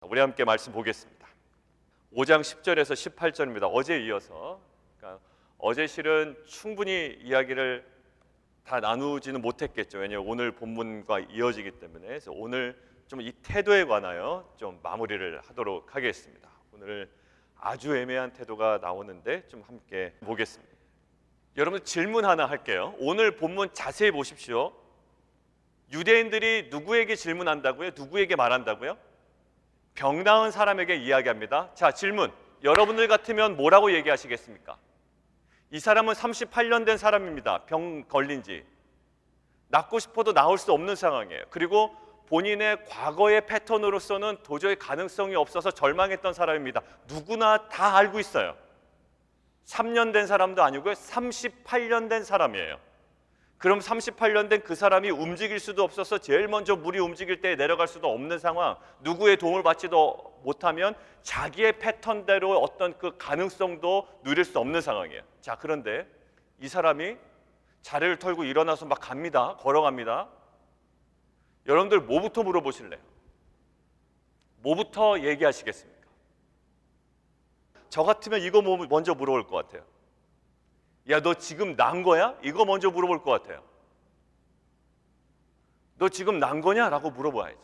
우리 함께 말씀 보겠습니다. 5장 10절에서 18절입니다. 어제에 이어서 어제 실은 충분히 이야기를 다 나누지는 못했겠죠. 왜냐하면 오늘 본문과 이어지기 때문에. 그래서 오늘 좀 이 태도에 관하여 좀 마무리를 하도록 하겠습니다. 오늘 아주 애매한 태도가 나오는데 좀 함께 보겠습니다. 여러분 질문 하나 할게요. 오늘 본문 자세히 보십시오. 유대인들이 누구에게 질문한다고요? 누구에게 말한다고요? 병 나은 사람에게 이야기합니다. 자, 질문. 여러분들 같으면 뭐라고 얘기하시겠습니까? 이 사람은 38년 된 사람입니다. 병 걸린 지. 낫고 싶어도 나을 수 없는 상황이에요. 그리고 본인의 과거의 패턴으로서는 도저히 가능성이 없어서 절망했던 사람입니다. 누구나 다 알고 있어요. 3년 된 사람도 아니고요. 38년 된 사람이에요. 그럼 38년 된 그 사람이 움직일 수도 없어서 제일 먼저 물이 움직일 때 내려갈 수도 없는 상황, 누구의 도움을 받지도 못하면 자기의 패턴대로 어떤 그 가능성도 누릴 수 없는 상황이에요. 자, 그런데 이 사람이 자리를 털고 일어나서 막 갑니다. 걸어갑니다. 여러분들 뭐부터 물어보실래요? 뭐부터 얘기하시겠습니까? 저 같으면 이거 먼저 물어볼 것 같아요. 야, 너 지금 난 거야? 이거 먼저 물어볼 것 같아요. 너 지금 난 거냐? 라고 물어봐야죠.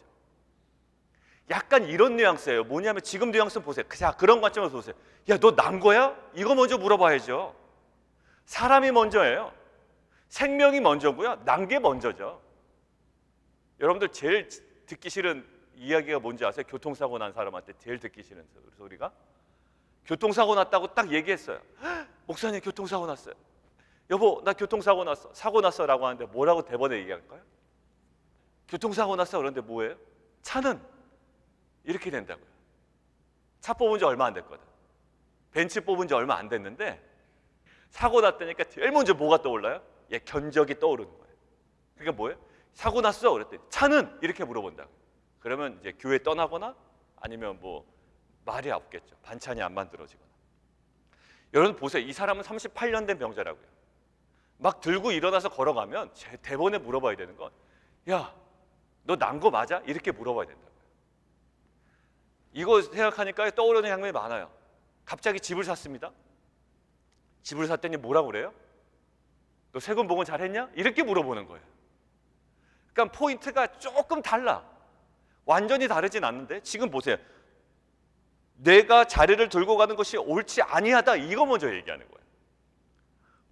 약간 이런 뉘앙스예요. 뭐냐면 지금 뉘앙스 보세요. 자, 그런 관점에서 보세요. 야, 너 난 거야? 이거 먼저 물어봐야죠. 사람이 먼저예요. 생명이 먼저고요. 난 게 먼저죠. 여러분들 제일 듣기 싫은 이야기가 뭔지 아세요? 교통사고 난 사람한테 제일 듣기 싫은 소리가? 교통사고 났다고 딱 얘기했어요. 목사님 교통사고 났어요. 여보 나 교통사고 났어. 사고 났어 라고 하는데 뭐라고 대번에 얘기할까요? 교통사고 났어. 그런데 뭐예요? 차는 이렇게 된다고요. 차 뽑은 지 얼마 안 됐거든. 벤츠 뽑은 지 얼마 안 됐는데 사고 났다니까 제일 먼저 뭐가 떠올라요? 예, 견적이 떠오르는 거예요. 그러니까 뭐예요? 사고 났어. 그랬더니 차는 이렇게 물어본다고. 그러면 이제 교회 떠나거나 아니면 뭐 말이 없겠죠. 반찬이 안 만들어지거나. 여러분 보세요. 이 사람은 38년 된 병자라고요. 막 들고 일어나서 걸어가면 제 대본에 물어봐야 되는 건 야, 너 난 거 맞아? 이렇게 물어봐야 된다고요. 이거 생각하니까 떠오르는 장면이 많아요. 갑자기 집을 샀습니다. 집을 샀더니 뭐라고 그래요? 너 세금 보고 잘했냐? 이렇게 물어보는 거예요. 그러니까 포인트가 조금 달라. 완전히 다르진 않는데 지금 보세요. 내가 자리를 들고 가는 것이 옳지 아니하다. 이거 먼저 얘기하는 거예요.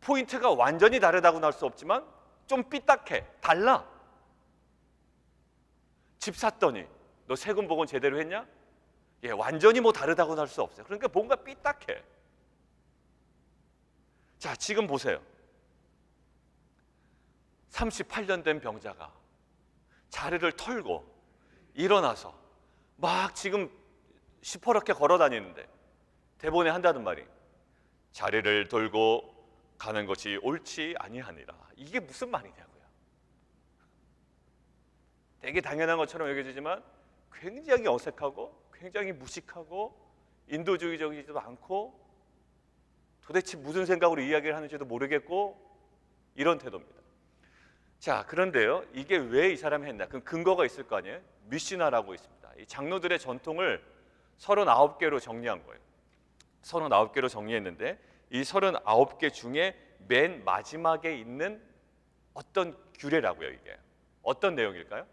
포인트가 완전히 다르다고는 할 수 없지만 좀 삐딱해. 달라. 집 샀더니 너 세금 보고는 제대로 했냐? 예, 완전히 뭐 다르다고는 할 수 없어요. 그러니까 뭔가 삐딱해. 자, 지금 보세요. 38년 된 병자가 자리를 털고 일어나서 막 지금 시퍼렇게 걸어 다니는데 대본에 한다는 말이 자리를 돌고 가는 것이 옳지 아니하니라. 이게 무슨 말이냐고요. 되게 당연한 것처럼 여겨지지만 굉장히 어색하고 굉장히 무식하고 인도주의적이지도 않고 도대체 무슨 생각으로 이야기를 하는지도 모르겠고 이런 태도입니다. 자, 그런데요, 이게 왜 이 사람이 했나? 그 근거가 있을 거 아니에요? 미시나라고 있습니다. 이 장로들의 전통을 39개로 정리한 거예요. 39개로 정리했는데 이 39개 중에 맨 마지막에 있는 어떤 규례라고요. 이게 어떤 내용일까요?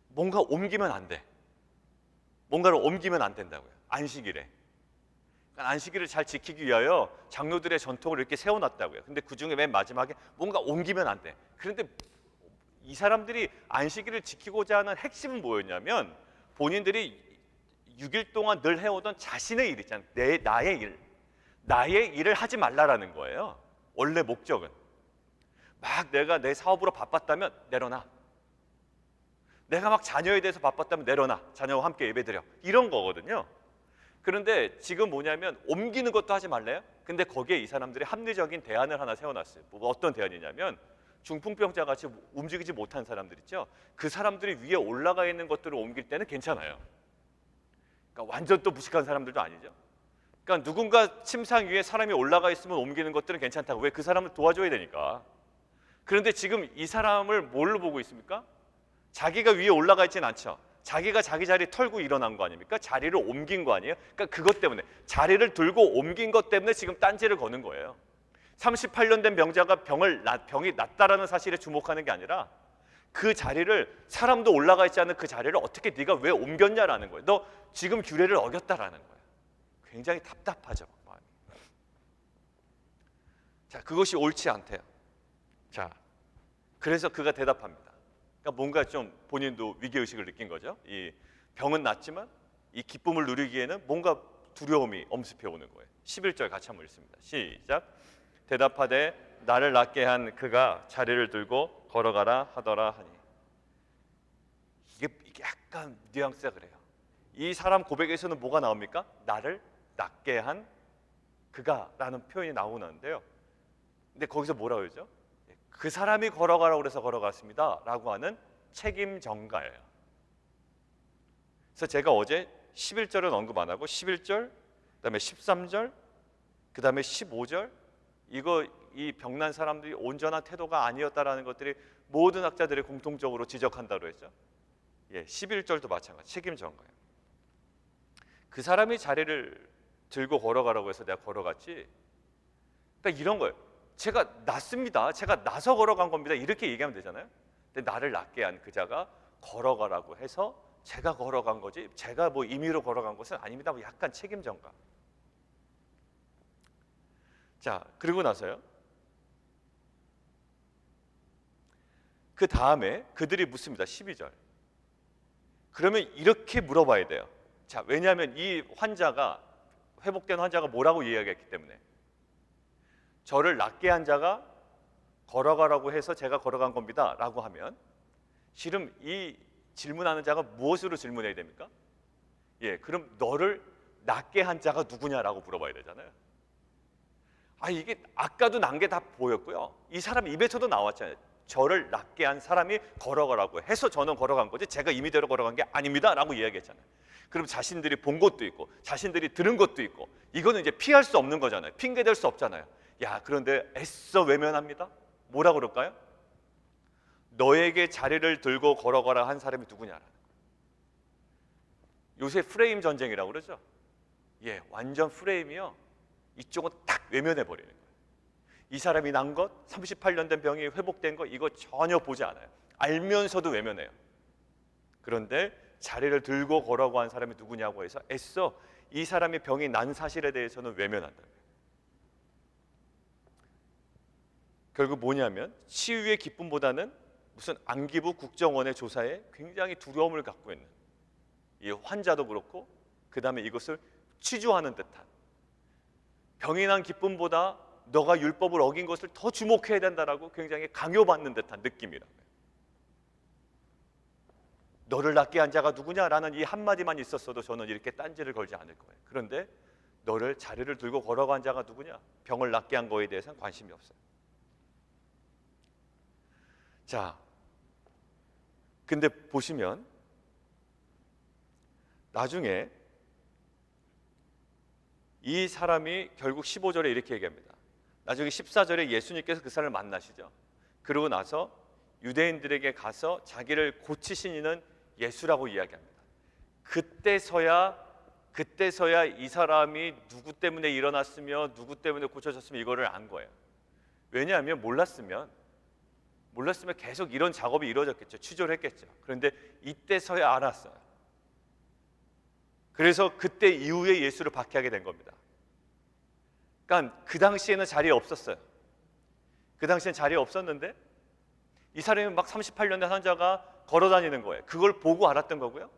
뭔가 옮기면 안 돼. 뭔가를 옮기면 안 된다고요. 안식일에. 그러니까 안식일을 잘 지키기 위하여 장로들의 전통을 이렇게 세워놨다고요. 근데 그 중에 맨 마지막에 뭔가 옮기면 안 돼. 그런데 이 사람들이 안식일을 지키고자 하는 핵심은 뭐였냐면 본인들이 6일 동안 늘 해오던 자신의 일 있잖아요. 나의 일을 하지 말라라는 거예요. 원래 목적은. 막 내가 내 사업으로 바빴다면 내려놔. 내가 막 자녀에 대해서 바빴다면 내려놔. 자녀와 함께 예배드려. 이런 거거든요. 그런데 지금 뭐냐면 옮기는 것도 하지 말래요. 근데 거기에 이 사람들이 합리적인 대안을 하나 세워놨어요. 뭐 어떤 대안이냐면 중풍병자 같이 움직이지 못한 사람들 있죠. 그 사람들이 위에 올라가 있는 것들을 옮길 때는 괜찮아요. 그러니까 완전 또 무식한 사람들도 아니죠. 그러니까 누군가 침상 위에 사람이 올라가 있으면 옮기는 것들은 괜찮다고. 왜? 그 사람을 도와줘야 되니까. 그런데 지금 이 사람을 뭘로 보고 있습니까? 자기가 위에 올라가 있진 않죠. 자기가 자기 자리 털고 일어난 거 아닙니까? 자리를 옮긴 거 아니에요? 그러니까 그것 때문에, 자리를 들고 옮긴 것 때문에 지금 딴지를 거는 거예요. 38년 된 병자가 병이 낫다라는 사실에 주목하는 게 아니라 그 자리를, 사람도 올라가 있지 않은 그 자리를 어떻게 네가 왜 옮겼냐라는 거예요. 너 지금 규례를 어겼다라는 거예요. 굉장히 답답하죠. 자, 그것이 옳지 않대요. 자, 그래서 그가 대답합니다. 그러니까 뭔가 좀 본인도 위기의식을 느낀 거죠. 이 병은 낫지만 이 기쁨을 누리기에는 뭔가 두려움이 엄습해 오는 거예요. 11절 같이 한번 읽습니다. 시작. 대답하되 나를 낫게 한 그가 자리를 들고 걸어가라 하더라 하니. 이게 약간 뉘앙스가 그래요. 이 사람 고백에서는 뭐가 나옵니까? 나를 낫게 한 그가라는 표현이 나오는데요. 근데 거기서 뭐라고 그러죠? 그 사람이 걸어가라고 그래서 걸어갔습니다 라고 하는 책임 전가예요. 그래서 제가 어제 11절은 언급 안 하고 11절, 그다음에 13절, 그다음에 15절, 이 병난 사람들이 온전한 태도가 아니었다라는 것들이 모든 학자들이 공통적으로 지적한다고 했죠. 11절도 마찬가지, 책임 전가예요. 그 사람이 자리를 들고 걸어가라고 해서 내가 걸어갔지. 그러니까 이런 거예요. 제가 낫습니다. 제가 나서 걸어간 겁니다. 이렇게 얘기하면 되잖아요. 근데 나를 낫게 한 그자가 걸어가라고 해서 제가 걸어간 거지, 제가 뭐 임의로 걸어간 것은 아닙니다. 뭐 약간 책임 전가. 자, 그리고 나서요. 그 다음에 그들이 묻습니다. 12절. 그러면 이렇게 물어봐야 돼요. 자, 왜냐하면 이 환자가, 회복된 환자가 뭐라고 이야기했기 때문에, 저를 낫게 한 자가 걸어가라고 해서 제가 걸어간 겁니다 라고 하면, 실은 이 질문하는 자가 무엇으로 질문해야 됩니까? 그럼 너를 낫게 한 자가 누구냐라고 물어봐야 되잖아요. 이게 아까도 난 게 다 보였고요. 이 사람 입에서도 나왔잖아요. 저를 낫게 한 사람이 걸어가라고 해서 저는 걸어간 거지 제가 임의대로 걸어간 게 아닙니다 라고 이야기했잖아요. 그럼 자신들이 본 것도 있고 자신들이 들은 것도 있고, 이거는 이제 피할 수 없는 거잖아요. 핑계댈 수 없잖아요. 그런데 애써 외면합니다. 뭐라 그럴까요? 너에게 자리를 들고 걸어가라 한 사람이 누구냐라는. 요새 프레임 전쟁이라고 그러죠. 완전 프레임이요. 이쪽은 딱 외면해 버리는 거예요. 이 사람이 난 것, 38년 된 병이 회복된 것, 이거 전혀 보지 않아요. 알면서도 외면해요. 그런데 자리를 들고 걸어가고 한 사람이 누구냐고 해서 애써 이 사람이 병이 난 사실에 대해서는 외면한다는 거예요. 결국 뭐냐면 치유의 기쁨보다는 무슨 안기부 국정원의 조사에 굉장히 두려움을 갖고 있는 이 환자도 그렇고, 그 다음에 이것을 취조하는 듯한, 병이 난 기쁨보다 너가 율법을 어긴 것을 더 주목해야 된다라고 굉장히 강요받는 듯한 느낌이라고요. 너를 낫게 한 자가 누구냐라는 이 한마디만 있었어도 저는 이렇게 딴지를 걸지 않을 거예요. 그런데 너를 자리를 들고 걸어간 자가 누구냐, 병을 낫게 한 거에 대해서는 관심이 없어요. 자, 근데 보시면 나중에 이 사람이 결국 15절에 이렇게 얘기합니다. 나중에 14절에 예수님께서 그 사람을 만나시죠. 그러고 나서 유대인들에게 가서 자기를 고치신 이는 예수라고 이야기합니다. 그때서야 이 사람이 누구 때문에 일어났으며 누구 때문에 고쳐졌으며 이거를 안 거예요. 왜냐하면 몰랐으면 계속 이런 작업이 이루어졌겠죠. 취조를 했겠죠. 그런데 이때서야 알았어요. 그래서 그때 이후에 예수를 박해하게 된 겁니다. 그러니까 그 당시에는 자리에 없었어요. 그 당시엔 자리에 없었는데 이 사람이 막 38년 된 환자가 걸어다니는 거예요. 그걸 보고 알았던 거고요.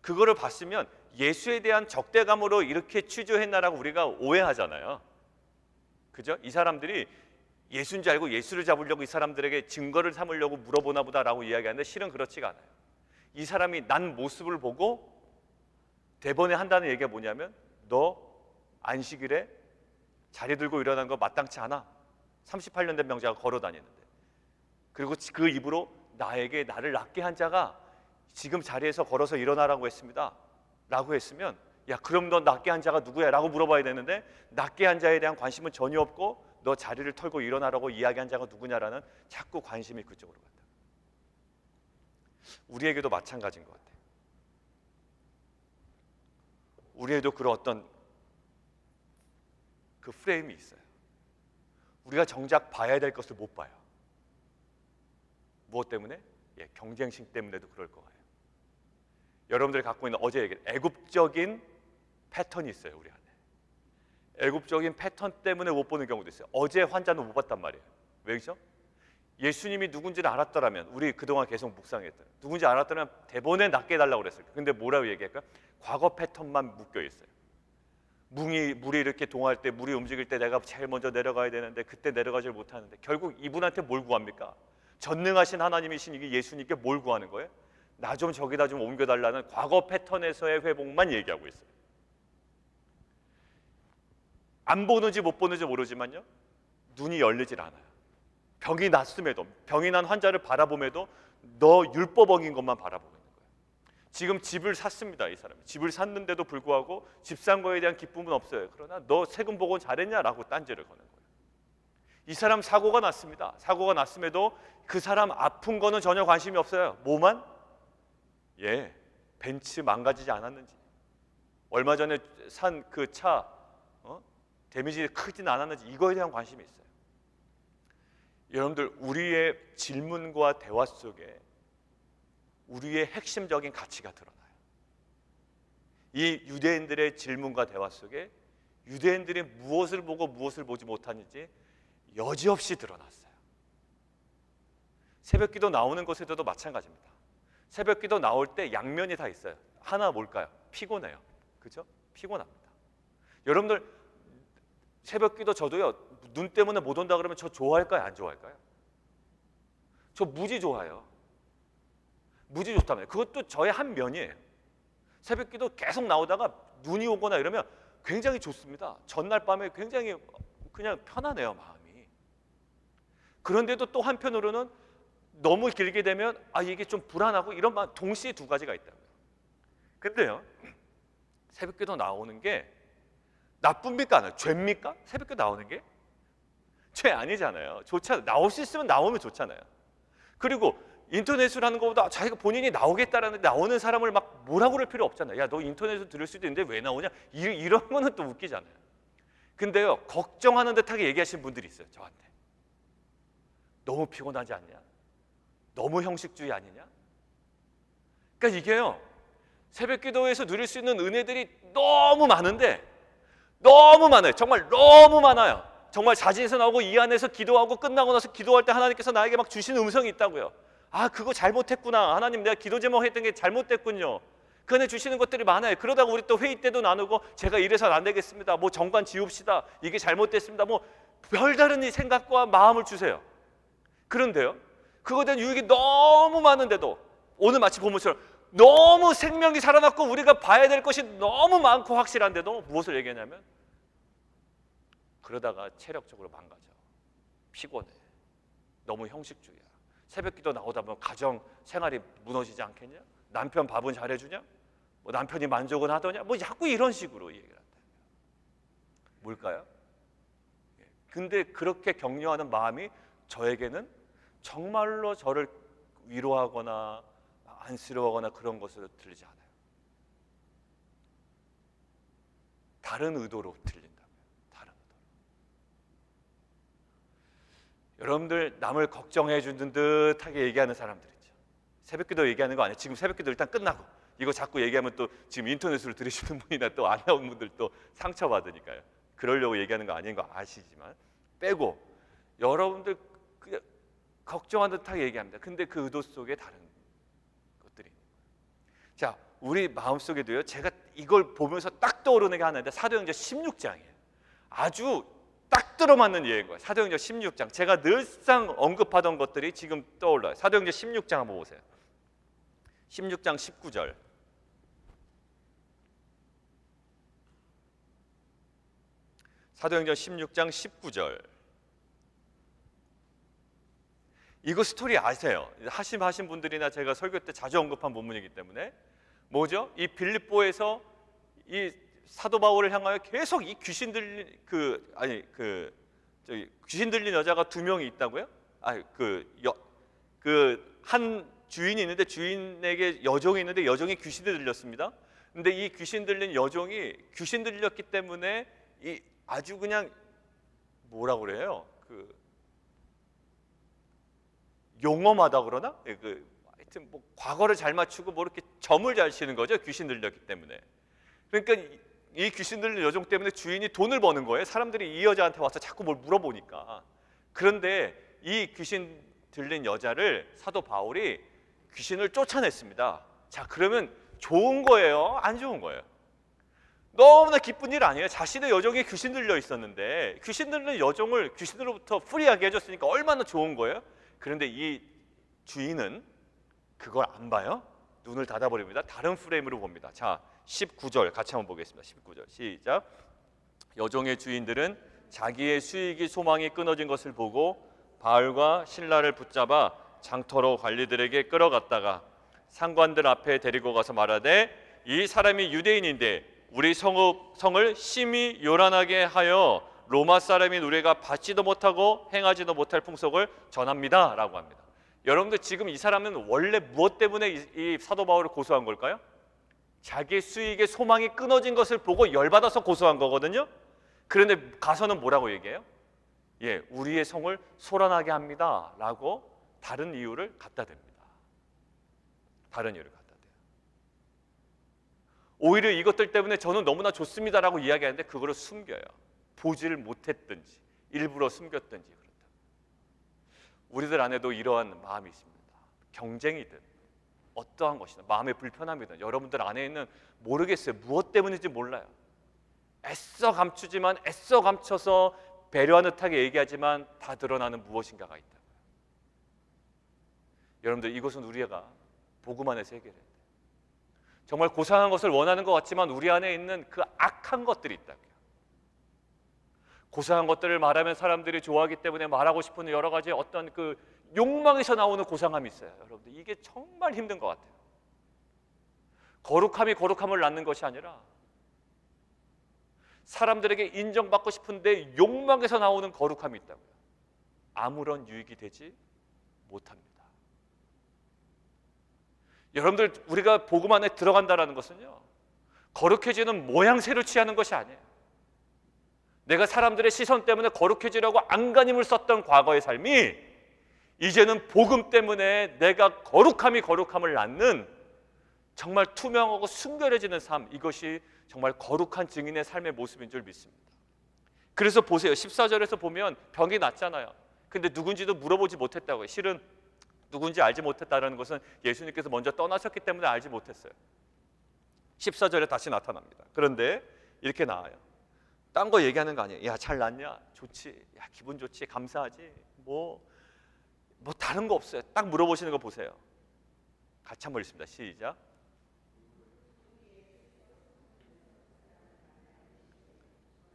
그거를 봤으면 예수에 대한 적대감으로 이렇게 취조했나라고 우리가 오해하잖아요. 그죠? 이 사람들이 예수인 줄 알고 예수를 잡으려고 이 사람들에게 증거를 삼으려고 물어보나 보다라고 이야기하는데 실은 그렇지가 않아요. 이 사람이 난 모습을 보고 대번에 한다는 얘기가 뭐냐면, 너 안식일에 자리 들고 일어난 거 마땅치 않아. 38년 된 병자가 걸어 다니는데. 그리고 그 입으로 나를 낫게 한 자가 지금 자리에서 걸어서 일어나라고 했습니다 라고 했으면, 그럼 너 낫게 한 자가 누구야? 라고 물어봐야 되는데, 낫게 한 자에 대한 관심은 전혀 없고 너 자리를 털고 일어나라고 이야기한 자가 누구냐라는 자꾸 관심이 그쪽으로 간다. 우리에게도 마찬가지인 것 같아요. 우리에도 그런 어떤 그 프레임이 있어요. 우리가 정작 봐야 될 것을 못 봐요. 무엇 때문에? 경쟁심 때문에도 그럴 거예요. 여러분들이 갖고 있는 어제 얘기한 애굽적인 패턴이 있어요. 우리 안에 애굽적인 패턴 때문에 못 보는 경우도 있어요. 어제 환자는 못 봤단 말이에요. 왜죠? 예수님이 누군지를 알았더라면, 우리 그동안 계속 묵상했던, 누군지 알았더라면 대본에 낫게 해달라고 그랬어요. 근데 뭐라고 얘기할까요? 과거 패턴만 묶여 있어요. 물이 이렇게 동할 때, 물이 움직일 때 내가 제일 먼저 내려가야 되는데 그때 내려가질 못하는데, 결국 이분한테 뭘 구합니까? 전능하신 하나님이신 이게 예수님께 뭘 구하는 거예요? 나 좀 저기다 좀 옮겨달라는 과거 패턴에서의 회복만 얘기하고 있어요. 안 보는지 못 보는지 모르지만요, 눈이 열리질 않아요. 병이 났음에도, 병이 난 환자를 바라봄에도 너 율법 어긴 것만 바라보고 있는 거예요. 지금 집을 샀습니다. 이 사람이 집을 샀는데도 불구하고 집 산 거에 대한 기쁨은 없어요. 그러나 너 세금 보고 잘했냐라고 딴지를 거는 거예요. 이 사람 사고가 났습니다. 사고가 났음에도 그 사람 아픈 거는 전혀 관심이 없어요. 뭐만? 벤츠 망가지지 않았는지, 얼마 전에 산 그 차 데미지 크진 않았는지, 이거에 대한 관심이 있어요. 여러분들, 우리의 질문과 대화 속에 우리의 핵심적인 가치가 드러나요. 이 유대인들의 질문과 대화 속에 유대인들이 무엇을 보고 무엇을 보지 못하는지 여지없이 드러났어요. 새벽기도 나오는 곳에서도 마찬가지입니다. 새벽기도 나올 때 양면이 다 있어요. 하나 뭘까요? 피곤해요. 그죠? 피곤합니다. 여러분들, 새벽기도 저도요, 눈 때문에 못 온다 그러면 저 좋아할까요? 안 좋아할까요? 저 무지 좋아요. 무지 좋다면 그것도 저의 한 면이에요. 새벽기도 계속 나오다가 눈이 오거나 이러면 굉장히 좋습니다. 전날 밤에 굉장히 그냥 편하네요, 마음이. 그런데도 또 한편으로는 너무 길게 되면 이게 좀 불안하고, 이런 마음, 동시에 두 가지가 있다고요. 근데요, 새벽기도 나오는 게 나쁩니까? 안 해요? 죄입니까? 새벽기도 나오는 게? 죄 아니잖아요. 좋잖아요. 나올 수 있으면 나오면 좋잖아요. 그리고 인터넷으로 하는 것보다 자기가 본인이 나오겠다라는, 나오는 사람을 막 뭐라고 그럴 필요 없잖아요. 야, 너 인터넷으로 들을 수도 있는데 왜 나오냐? 이런 거는 또 웃기잖아요. 근데요, 걱정하는 듯하게 얘기하시는 분들이 있어요. 저한테. 너무 피곤하지 않냐? 너무 형식주의 아니냐? 그러니까 이게요, 새벽 기도에서 누릴 수 있는 은혜들이 너무 많은데, 너무 많아요. 정말 너무 많아요. 정말 자진해서 나오고 이 안에서 기도하고 끝나고 나서 기도할 때 하나님께서 나에게 막 주시는 음성이 있다고요. 그거 잘못했구나. 하나님, 내가 기도 제목 했던 게 잘못됐군요. 그 안에 주시는 것들이 많아요. 그러다가 우리 또 회의 때도 나누고, 제가 이래서는 안 되겠습니다. 뭐 정관 지웁시다. 이게 잘못됐습니다. 뭐 별다른 이 생각과 마음을 주세요. 그런데요, 그거에 대한 유익이 너무 많은데도, 오늘 마치 본문처럼 너무 생명이 살아났고 우리가 봐야 될 것이 너무 많고 확실한데도 무엇을 얘기하냐면, 그러다가 체력적으로 망가져. 피곤해. 너무 형식주의야. 새벽기도 나오다 보면 가정 생활이 무너지지 않겠냐? 남편 밥은 잘해주냐? 뭐 남편이 만족은 하더냐? 뭐 자꾸 이런 식으로 얘기를 한다. 뭘까요? 근데 그렇게 격려하는 마음이 저에게는 정말로 저를 위로하거나 안쓰러워하거나 그런 것으로 들리지 않아요. 다른 의도로 들린다고요. 다른 의도로. 여러분들, 남을 걱정해 주는 듯하게 얘기하는 사람들 있죠. 새벽기도 얘기하는 거 아니에요. 지금 새벽기도 일단 끝나고 이거 자꾸 얘기하면 또 지금 인터넷으로 들으시는 분이나 또 안 나온 분들 또 상처받으니까요. 그러려고 얘기하는 거 아닌 거 아시지만 빼고, 여러분들 걱정한 듯하게 얘기합니다. 근데 그 의도 속에 다른 것들이 있는 거예요. 자, 우리 마음속에도요, 제가 이걸 보면서 딱 떠오르는 게 하나 있는데, 사도행전 16장이에요. 아주 딱 들어맞는 예인 거예요. 사도행전 16장. 제가 늘상 언급하던 것들이 지금 떠올라요. 사도행전 16장 한번 보세요. 16장 19절. 사도행전 16장 19절. 이거 스토리 아세요? 하신 분들이나 제가 설교 때 자주 언급한 본문이기 때문에. 뭐죠? 이 빌립보에서 이 사도 바울을 향하여 계속 이 귀신 들린 귀신 들린 여자가 두 명이 있다고요? 한 주인이 있는데 주인에게 여종이 있는데 여종이 귀신이 들렸습니다. 근데 이 귀신 들린 여종이 귀신 들렸기 때문에 이 아주 그냥 뭐라고 그래요? 그 용엄하다 그러나? 하여튼 뭐 과거를 잘 맞추고 뭐 이렇게 점을 잘 치는 거죠. 귀신 들렸기 때문에. 그러니까 이 귀신 들린 여종 때문에 주인이 돈을 버는 거예요. 사람들이 이 여자한테 와서 자꾸 뭘 물어보니까. 그런데 이 귀신 들린 여자를 사도 바울이 귀신을 쫓아냈습니다. 자, 그러면 좋은 거예요? 안 좋은 거예요? 너무나 기쁜 일 아니에요? 자신의 여종이 귀신 들려 있었는데 귀신 들린 여종을 귀신으로부터 프리하게 해줬으니까 얼마나 좋은 거예요? 그런데 이 주인은 그걸 안 봐요. 눈을 닫아버립니다. 다른 프레임으로 봅니다. 자, 19절 같이 한번 보겠습니다. 19절 시작. 여종의 주인들은 자기의 수익이 소망이 끊어진 것을 보고 바울과 실라를 붙잡아 장터로 관리들에게 끌어갔다가 상관들 앞에 데리고 가서 말하되 이 사람이 유대인인데 우리 성을 심히 요란하게 하여 로마 사람인 우리가 받지도 못하고 행하지도 못할 풍속을 전합니다 라고 합니다. 여러분들 지금 이 사람은 원래 무엇 때문에 이 사도 바울을 고소한 걸까요? 자기 수익의 소망이 끊어진 것을 보고 열받아서 고소한 거거든요. 그런데 가서는 뭐라고 얘기해요? 예, 우리의 성을 소란하게 합니다 라고 다른 이유를 갖다 댑니다. 다른 이유를 갖다 대요. 오히려 이것들 때문에 저는 너무나 좋습니다라고 이야기하는데 그거를 숨겨요. 보지를 못했든지 일부러 숨겼든지 그렇다. 우리들 안에도 이러한 마음이 있습니다. 경쟁이든 어떠한 것이든 마음의 불편함이든 여러분들 안에 있는 모르겠어요. 무엇 때문인지 몰라요. 애써 감추지만 애써 감춰서 배려하는 듯하게 얘기하지만 다 드러나는 무엇인가가 있다고요. 여러분들 이것은 우리가 복음 안에서 해결해야 돼요. 정말 고상한 것을 원하는 것 같지만 우리 안에 있는 그 악한 것들이 있다고요. 고상한 것들을 말하면 사람들이 좋아하기 때문에 말하고 싶은 여러 가지 어떤 그 욕망에서 나오는 고상함이 있어요. 여러분들 이게 정말 힘든 것 같아요. 거룩함이 거룩함을 낳는 것이 아니라 사람들에게 인정받고 싶은데 욕망에서 나오는 거룩함이 있다고요. 아무런 유익이 되지 못합니다. 여러분들 우리가 복음 안에 들어간다는 것은요 거룩해지는 모양새를 취하는 것이 아니에요. 내가 사람들의 시선 때문에 거룩해지려고 안간힘을 썼던 과거의 삶이 이제는 복음 때문에 내가 거룩함이 거룩함을 낳는 정말 투명하고 순결해지는 삶, 이것이 정말 거룩한 증인의 삶의 모습인 줄 믿습니다. 그래서 보세요. 14절에서 보면 병이 났잖아요. 근데 누군지도 물어보지 못했다고요. 실은 누군지 알지 못했다는 것은 예수님께서 먼저 떠나셨기 때문에 알지 못했어요. 14절에 다시 나타납니다. 그런데 이렇게 나와요. 딴 거 얘기하는 거 아니에요. 야, 잘 났냐? 좋지. 야, 기분 좋지. 감사하지. 뭐 다른 거 없어요. 딱 물어보시는 거 보세요. 같이 한번 읽습니다. 시작.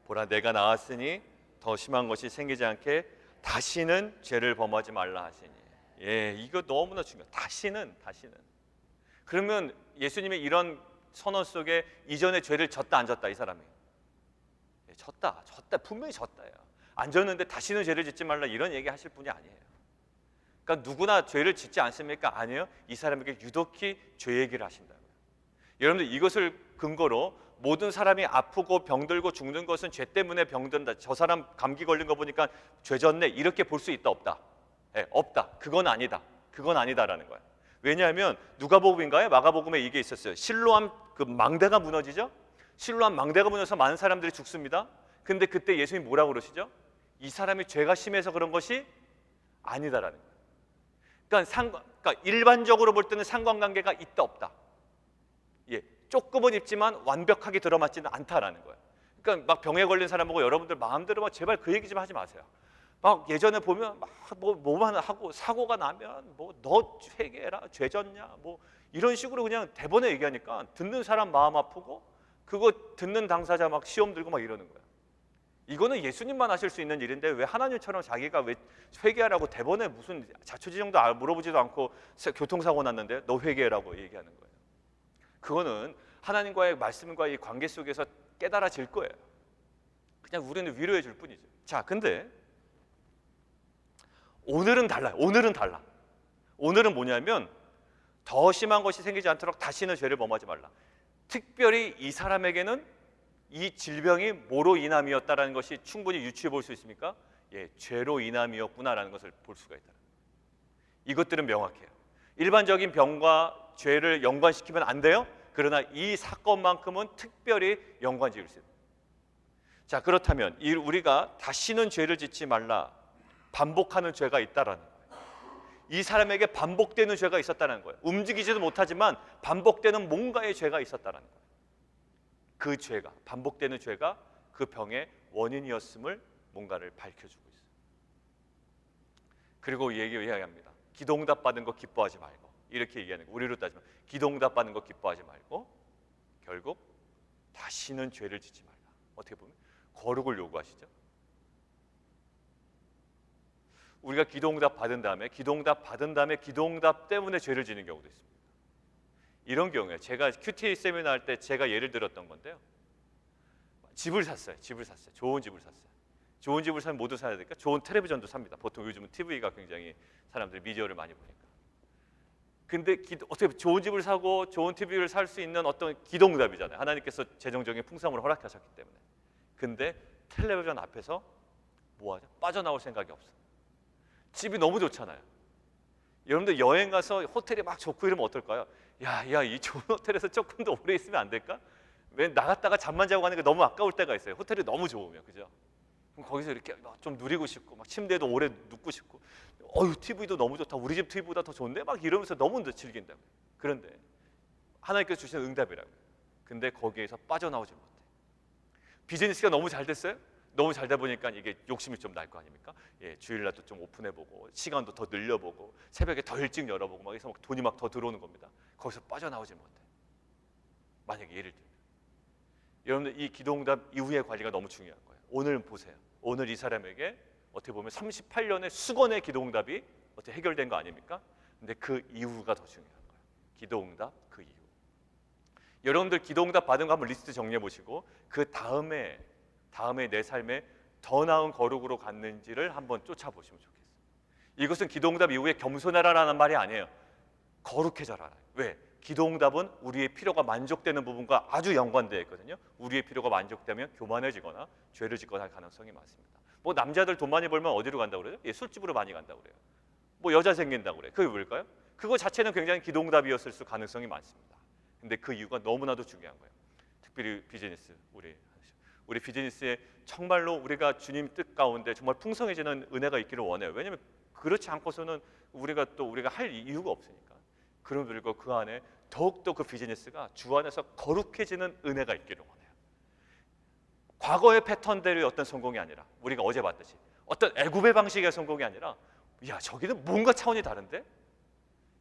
보라, 내가 나았으니 더 심한 것이 생기지 않게 다시는 죄를 범하지 말라 하시니. 예, 이거 너무나 중요해요. 다시는. 그러면 예수님의 이런 선언 속에 이전에 죄를 졌다 안 졌다 이 사람이? 예, 졌다. 분명히 졌다요. 안 졌는데 다시는 죄를 짓지 말라 이런 얘기 하실 분이 아니에요. 그러니까 누구나 죄를 짓지 않습니까? 아니에요. 이 사람에게 유독히 죄 얘기를 하신다고요. 여러분들 이것을 근거로 모든 사람이 아프고 병들고 죽는 것은 죄 때문에 병든다. 저 사람 감기 걸린 거 보니까 죄 졌네. 이렇게 볼 수 있다 없다? 네, 없다. 그건 아니다라는 거예요. 왜냐하면 누가복음인가요? 마가복음에 이게 있었어요. 실로암 그 망대가 무너지죠. 실로암 망대가 무너져서 많은 사람들이 죽습니다. 근데 그때 예수님이 뭐라고 그러시죠? 이 사람이 죄가 심해서 그런 것이 아니다라는 거예요. 그러니까 일반적으로 볼 때는 상관관계가 있다 없다. 예, 조금은 있지만 완벽하게 들어맞지는 않다라는 거예요. 그러니까 막 병에 걸린 사람 보고 여러분들 마음대로 막 제발 그 얘기 좀 하지 마세요. 막 예전에 보면 막 뭐만 하고 사고가 나면 뭐 너 회개해라, 죄 졌냐, 뭐 이런 식으로 그냥 대번에 얘기하니까 듣는 사람 마음 아프고 그거 듣는 당사자 막 시험 들고 막 이러는 거예요. 이거는 예수님만 하실 수 있는 일인데 왜 하나님처럼 자기가 왜 회개하라고 대번에 무슨 자초지종도 물어보지도 않고 교통사고 났는데 너 회개하라고 얘기하는 거예요. 그거는 하나님과의 말씀과의 관계 속에서 깨달아질 거예요. 그냥 우리는 위로해 줄 뿐이죠. 자, 근데 오늘은 달라요. 오늘은 뭐냐면 더 심한 것이 생기지 않도록 다시는 죄를 범하지 말라. 특별히 이 사람에게는 이 질병이 뭐로 인함이었다라는 것이 충분히 유추해 볼 수 있습니까? 예, 죄로 인함이었구나라는 것을 볼 수가 있다. 이것들은 명확해요. 일반적인 병과 죄를 연관시키면 안 돼요. 그러나 이 사건만큼은 특별히 연관 지을 수 있어요. 자, 그렇다면 우리가 다시는 죄를 짓지 말라, 반복하는 죄가 있다라는 거예요. 이 사람에게 반복되는 죄가 있었다는 거예요. 움직이지도 못하지만 반복되는 뭔가의 죄가 있었다는 거예요. 그 죄가, 반복되는 죄가 그 병의 원인이었음을 뭔가를 밝혀주고 있어요. 그리고 이야기합니다. 기도응답 받은 거 기뻐하지 말고, 이렇게 얘기하는 거예요. 우리로 따지면 기도응답 받은 거 기뻐하지 말고 결국 다시는 죄를 짓지 말라. 어떻게 보면 거룩을 요구하시죠. 우리가 기도응답 받은 다음에 기도응답 때문에 죄를 지는 경우도 있습니다. 이런 경우에 제가 QT 세미나 할 때 제가 예를 들었던 건데요. 집을 샀어요. 좋은 집을 샀어요. 좋은 집을 사면 모두 사야 되니까 좋은 텔레비전도 삽니다. 보통 요즘은 TV가 굉장히 사람들이 미디어를 많이 보니까. 근데 어떻게 좋은 집을 사고 좋은 TV를 살 수 있는 어떤 기도응답이잖아요. 하나님께서 재정적인 풍성을 허락하셨기 때문에. 근데 텔레비전 앞에서 뭐하죠? 빠져나올 생각이 없어. 집이 너무 좋잖아요. 여러분들 여행 가서 호텔이 막 좋고 이러면 어떨까요? 야, 이 좋은 호텔에서 조금 더 오래 있으면 안 될까? 왜 나갔다가 잠만 자고 가는 게 너무 아까울 때가 있어요. 호텔이 너무 좋으면, 그죠? 그럼 거기서 이렇게 좀 누리고 싶고, 막 침대에도 오래 눕고 싶고, TV도 너무 좋다. 우리 집 TV보다 더 좋은데? 막 이러면서 너무 즐긴다고요. 그런데 하나님께서 주시는 응답이라고요. 근데 거기에서 빠져나오지 못해. 비즈니스가 너무 잘 됐어요? 너무 잘 되다 보니까 이게 욕심이 좀 날 거 아닙니까? 예, 주일날도 좀 오픈해보고 시간도 더 늘려보고 새벽에 더 일찍 열어보고 막 해서 돈이 막 더 들어오는 겁니다. 거기서 빠져나오지 못해. 만약에 예를 들면 여러분들 이 기도응답 이후의 관리가 너무 중요한 거예요. 오늘 보세요. 오늘 이 사람에게 어떻게 보면 38년의 수건의 기도응답이 어떻게 해결된 거 아닙니까? 근데 그 이후가 더 중요한 거예요. 기도응답 그 이후. 여러분들 기도응답 받은 거 한번 리스트 정리해 보시고 그 다음에 내 삶에 더 나은 거룩으로 갔는지를 한번 쫓아보시면 좋겠어요. 이것은 기도응답 이후에 겸손하라라는 말이 아니에요. 거룩해져라. 왜? 기도응답은 우리의 필요가 만족되는 부분과 아주 연관되어 있거든요. 우리의 필요가 만족되면 교만해지거나 죄를 짓거나 할 가능성이 많습니다. 뭐 남자들 돈 많이 벌면 어디로 간다고 그래요? 예, 술집으로 많이 간다고 그래요. 뭐 여자 생긴다고 그래요. 그게 뭘까요? 그거 자체는 굉장히 기도응답이었을 가능성이 많습니다. 근데 그 이유가 너무나도 중요한 거예요. 특별히 비즈니스, 우리 비즈니스에 정말로 우리가 주님 뜻 가운데 정말 풍성해지는 은혜가 있기를 원해요. 왜냐하면 그렇지 않고서는 우리가 할 이유가 없으니까. 그럼에도 불구하고 그 안에 더욱더 그 비즈니스가 주 안에서 거룩해지는 은혜가 있기를 원해요. 과거의 패턴대로의 어떤 성공이 아니라 우리가 어제 봤듯이 어떤 애굽의 방식의 성공이 아니라 야, 저기는 뭔가 차원이 다른데?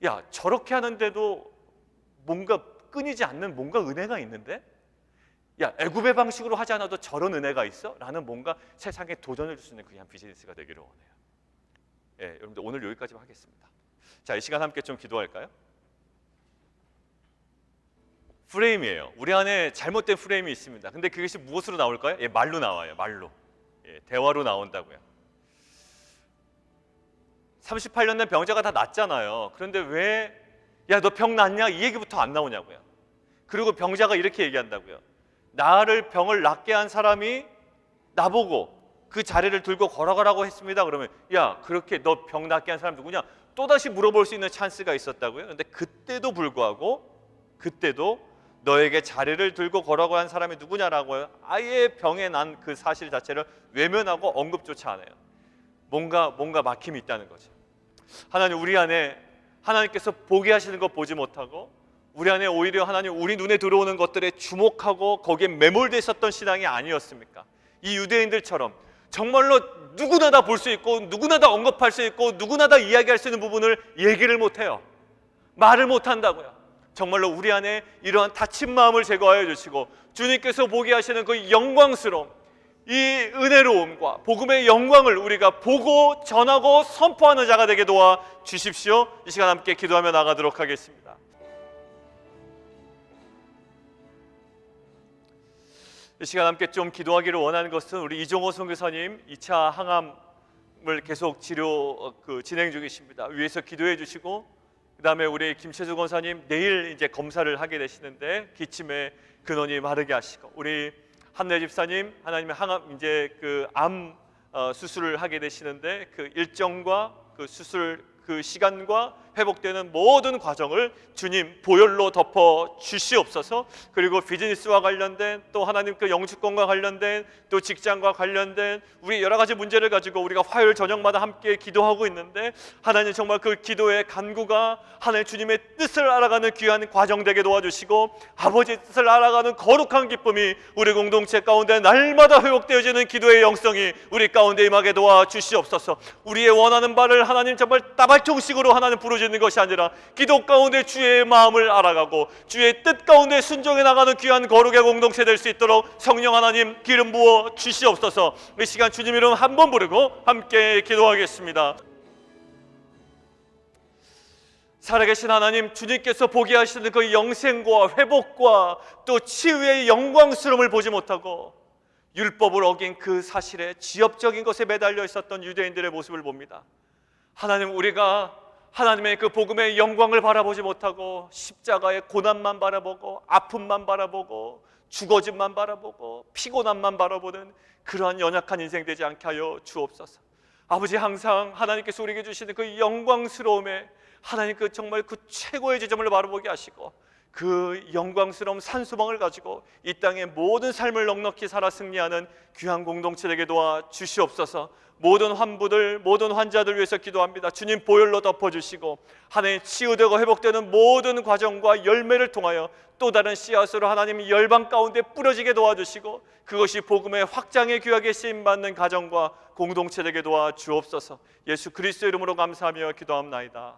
야, 저렇게 하는데도 뭔가 끊이지 않는 뭔가 은혜가 있는데? 야, 애굽의 방식으로 하지 않아도 저런 은혜가 있어? 라는 뭔가 세상에 도전을 줄 수 있는 그냥 비즈니스가 되기를 원해요. 예, 여러분들 오늘 여기까지만 하겠습니다. 자, 이 시간 함께 좀 기도할까요? 프레임이에요. 우리 안에 잘못된 프레임이 있습니다. 근데 그것이 무엇으로 나올까요? 예, 말로 나와요. 말로. 예, 대화로 나온다고요. 38년 된 병자가 다 낫잖아요. 그런데 왜 야, 너 병 낫냐? 이 얘기부터 안 나오냐고요. 그리고 병자가 이렇게 얘기한다고요. 나를 병을 낫게 한 사람이 나보고 그 자리를 들고 걸어가라고 했습니다. 그러면 야, 그렇게 너 병 낫게 한 사람 누구냐? 또다시 물어볼 수 있는 찬스가 있었다고요. 근데 그때도 불구하고 너에게 자리를 들고 걸어가 한 사람이 누구냐라고요. 아예 병에 난 그 사실 자체를 외면하고 언급조차 안 해요. 뭔가 막힘이 있다는 거죠. 하나님, 우리 안에 하나님께서 보게 하시는 것 보지 못하고 우리 안에 오히려 하나님 우리 눈에 들어오는 것들에 주목하고 거기에 매몰돼 있었던 신앙이 아니었습니까? 이 유대인들처럼 정말로 누구나 다 볼 수 있고 누구나 다 언급할 수 있고 누구나 다 이야기할 수 있는 부분을 얘기를 못해요. 말을 못한다고요. 정말로 우리 안에 이러한 다친 마음을 제거하여 주시고 주님께서 보게 하시는 그 영광스러움, 이 은혜로움과 복음의 영광을 우리가 보고 전하고 선포하는 자가 되게 도와 주십시오. 이 시간 함께 기도하며 나가도록 하겠습니다. 이 시간 함께 좀 기도하기를 원하는 것은 우리 이종호 선교사님 2차 항암을 계속 진행 중이십니다. 위에서 기도해 주시고 그다음에 우리 김채수 권사님 내일 이제 검사를 하게 되시는데 기침에 근원이 마르게 하시고, 우리 한내 집사님 하나님의 항암 이제 그 암 수술을 하게 되시는데 그 일정과 그 수술 그 시간과 회복되는 모든 과정을 주님 보혈로 덮어 주시옵소서. 그리고 비즈니스와 관련된, 또 하나님 그 영주권과 관련된, 또 직장과 관련된 우리 여러 가지 문제를 가지고 우리가 화요일 저녁마다 함께 기도하고 있는데, 하나님 정말 그 기도의 간구가 하나님 주님의 뜻을 알아가는 귀한 과정 되게 도와주시고, 아버지의 뜻을 알아가는 거룩한 기쁨이 우리 공동체 가운데 날마다 회복되어지는 기도의 영성이 우리 가운데 임하게 도와주시옵소서. 우리의 원하는 바를 하나님 정말 따발총식으로 하나님 부르짖는 것이 아니라 기도 가운데 주의 마음을 알아가고 주의 뜻 가운데 순종해 나가는 귀한 거룩의 공동체 될 수 있도록 성령 하나님 기름 부어 주시옵소서. 이 시간 주님 이름 한 번 부르고 함께 기도하겠습니다. 살아계신 하나님, 주님께서 보게 하시는 그 영생과 회복과 또 치유의 영광스러움을 보지 못하고 율법을 어긴 그 사실에 지엽적인 것에 매달려 있었던 유대인들의 모습을 봅니다. 하나님, 우리가 하나님의 그 복음의 영광을 바라보지 못하고 십자가의 고난만 바라보고 아픔만 바라보고 죽어짐만 바라보고 피곤함만 바라보는 그러한 연약한 인생 되지 않게 하여 주옵소서. 아버지, 항상 하나님께서 우리에게 주시는 그 영광스러움에 하나님 그 정말 그 최고의 지점을 바라보게 하시고 그 영광스러운 산소망을 가지고 이 땅의 모든 삶을 넉넉히 살아 승리하는 귀한 공동체 되게 도와 주시옵소서. 모든 환부들, 모든 환자들 위해서 기도합니다. 주님 보혈로 덮어주시고 하나님 치유되고 회복되는 모든 과정과 열매를 통하여 또 다른 씨앗으로 하나님 열방 가운데 뿌려지게 도와주시고 그것이 복음의 확장에 귀하게 쓰임받는 가정과 공동체 되게 도와 주옵소서. 예수 그리스도 이름으로 감사하며 기도합나이다.